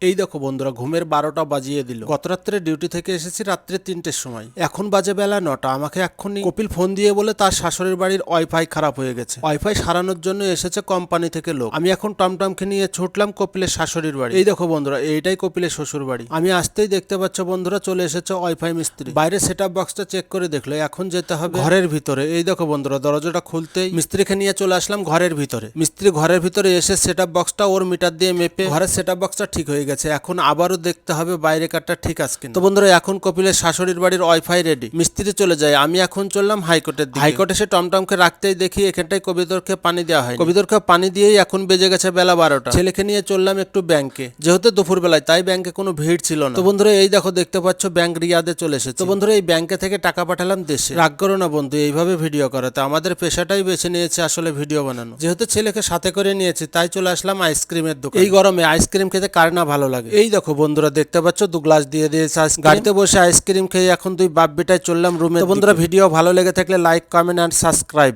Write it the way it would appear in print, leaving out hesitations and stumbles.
এই দেখো বন্ধুরা, ঘুমের 12টা বাজিয়ে দিল। গত রাত্রে ডিউটি থেকে এসেছি রাত্রে 3টের সময়, এখন বাজে বেলা 9টা। আমাকে এক্ষুনি কপিল ফোন দিয়ে বলে তার শাশুড়ির বাড়ির ওয়াইফাই খারাপ হয়ে গেছে, ওয়াইফাই সারানোর জন্য এসেছে কোম্পানি থেকে লোক। আমি এখন টমটমকে নিয়ে ছুটলাম কপিলের শাশুড়ির বাড়ি। এই দেখো বন্ধুরা, এইটাই কপিলের শ্বশুর বাড়ি। আমি আসতেই দেখতে পাচ্ছ বন্ধুরা, চলে এসেছে ওয়াইফাই মিস্ত্রি। বাইরে সেটআপ বক্সটা চেক করে দেখলো, এখন যেতে হবে ঘরের ভিতরে। এই দেখো বন্ধুরা, দরজাটা খুলতেই মিস্ত্রিকে নিয়ে চলে আসলাম ঘরের ভিতরে। মিস্ত্রি ঘরের ভিতরে এসে সেটআপ বক্সটা ওর মিটার দিয়ে মেপে ঘরের সেটআপ বক্সটা ঠিক হয়ে গেছে। এখন আবারও দেখতে হবে বাইরে কাটটা ঠিক আছে কিনা। তো বন্ধুরা, এখন কপিলের শাশুড়ির বাড়ির ওয়াইফাই রেডি। মিস্ত্রি চলে যায়, আমি এখন চললাম হাইকোর্টের দিকে। হাইকোর্টে সে টমটমকে রাখতেই দেখি এখানটায় কবিতরকে পানি দেওয়া হয়। কবিতরকে পানি দিয়েই এখন বেজে গেছে বেলা 12টা। ছেলেকে নিয়ে চললাম একটু ব্যাংকে, যেহেতু দুপুর বেলায় তাই ব্যাংকে কোনো ভিড় ছিল না। তো বন্ধুরা, এই দেখো দেখতে পাচ্ছ ব্যাংক রিয়াদে চলে এসেছে। তো বন্ধুরা, এই ব্যাংকে থেকে টাকা পাঠালাম দেশে। রাগ করো না বন্ধু, এইভাবে ভিডিও করাতে আমাদের পেশাটাই বেছে নিয়েছে আসলে ভিডিও বানানো। যেহেতু ছেলেকে সাথে করে নিয়েছি তাই চলে আসলাম আইসক্রিমের দোকানে। এই গরমে আইসক্রিম খেতে কার না ভালো লাগে। এই দেখো বন্ধুরা, দেখতে পাচ্ছ 2 গ্লাস দিয়ে দিয়েছে। গাড়িতে বসে আইসক্রিম খেয়ে এখন 2 বাপ বেটায় চললাম রুমে। তো বন্ধুরা, ভিডিও ভালো লেগে থাকলে লাইক, কমেন্ট এন্ড সাবস্ক্রাইব।